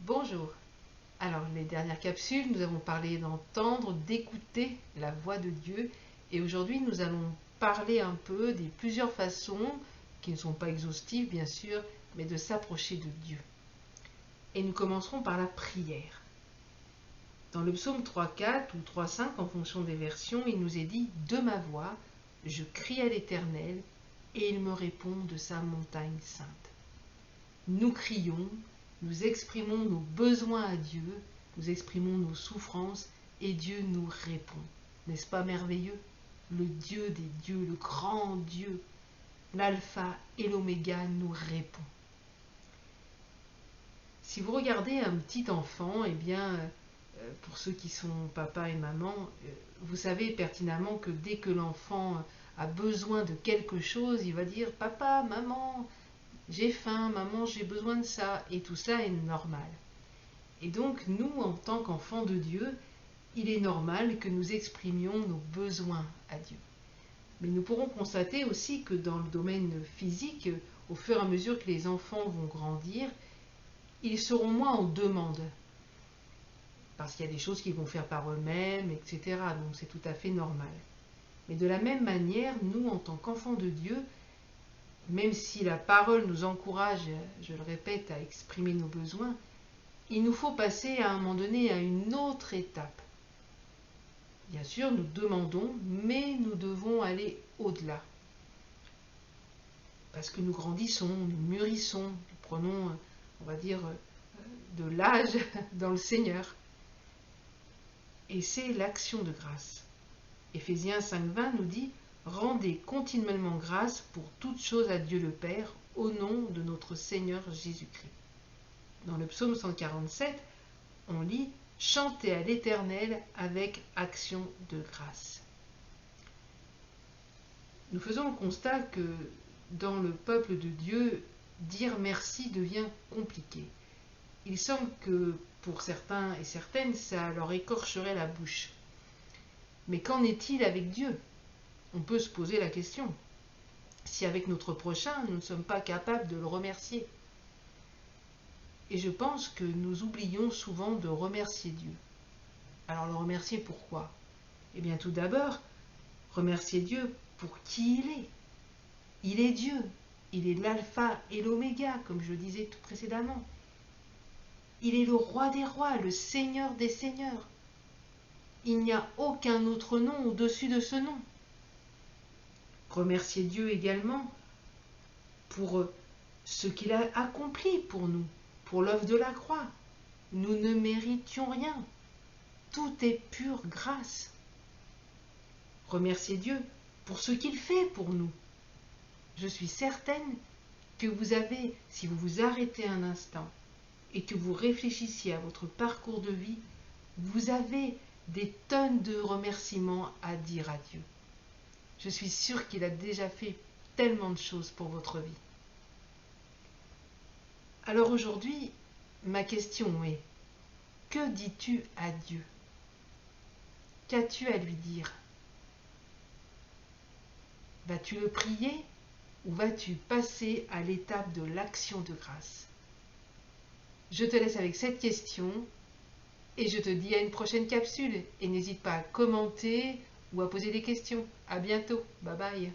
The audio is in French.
Bonjour. Alors, les dernières capsules, nous avons parlé d'entendre, d'écouter la voix de Dieu. Et aujourd'hui, nous allons parler un peu des plusieurs façons, qui ne sont pas exhaustives bien sûr, mais de s'approcher de Dieu. Et nous commencerons par la prière. Dans le psaume 3.4 ou 3.5, en fonction des versions, il nous est dit « De ma voix, je crie à l'Éternel, et il me répond de sa montagne sainte. » Nous crions, nous exprimons nos besoins à Dieu, nous exprimons nos souffrances, et Dieu nous répond. N'est-ce pas merveilleux? Le Dieu des dieux, le grand Dieu, l'alpha et l'oméga nous répond. Si vous regardez un petit enfant, eh bien, pour ceux qui sont papa et maman, vous savez pertinemment que dès que l'enfant a besoin de quelque chose, il va dire « Papa, maman, j'ai faim, maman, j'ai besoin de ça », et tout ça est normal. Et donc, nous, en tant qu'enfants de Dieu, il est normal que nous exprimions nos besoins à Dieu. Mais nous pourrons constater aussi que dans le domaine physique, au fur et à mesure que les enfants vont grandir, ils seront moins en demande. Parce qu'il y a des choses qu'ils vont faire par eux-mêmes, etc. Donc c'est tout à fait normal. Mais de la même manière, nous, en tant qu'enfants de Dieu, même si la parole nous encourage, je le répète, à exprimer nos besoins, il nous faut passer à un moment donné à une autre étape. Bien sûr, nous demandons, mais nous devons aller au-delà. Parce que nous grandissons, nous mûrissons, nous prenons, on va dire, de l'âge dans le Seigneur. Et c'est l'action de grâce. Éphésiens 5.20 nous dit « Rendez continuellement grâce pour toutes choses à Dieu le Père, au nom de notre Seigneur Jésus-Christ. » Dans le psaume 147, on lit « Chantez à l'Éternel avec action de grâce. » Nous faisons le constat que dans le peuple de Dieu, dire merci devient compliqué. Il semble que pour certains et certaines, ça leur écorcherait la bouche. Mais qu'en est-il avec Dieu? On peut se poser la question. Si avec notre prochain, nous ne sommes pas capables de le remercier. Et je pense que nous oublions souvent de remercier Dieu. Alors le remercier pourquoi? Eh bien tout d'abord, remercier Dieu pour qui il est. Il est Dieu. Il est l'alpha et l'oméga, comme je le disais tout précédemment. Il est le roi des rois, le seigneur des seigneurs. Il n'y a aucun autre nom au-dessus de ce nom. Remercier Dieu également pour ce qu'il a accompli pour nous, pour l'œuvre de la croix. Nous ne méritions rien. Tout est pure grâce. Remercier Dieu pour ce qu'il fait pour nous. Je suis certaine que vous avez, si vous vous arrêtez un instant et que vous réfléchissiez à votre parcours de vie, vous avez des tonnes de remerciements à dire à Dieu. Je suis sûre qu'il a déjà fait tellement de choses pour votre vie. Alors aujourd'hui, ma question est, que dis-tu à Dieu? Qu'as-tu à lui dire? Vas-tu le prier ou vas-tu passer à l'étape de l'action de grâce? Je te laisse avec cette question et je te dis à une prochaine capsule. Et n'hésite pas à commenter ou à poser des questions. À bientôt. Bye bye.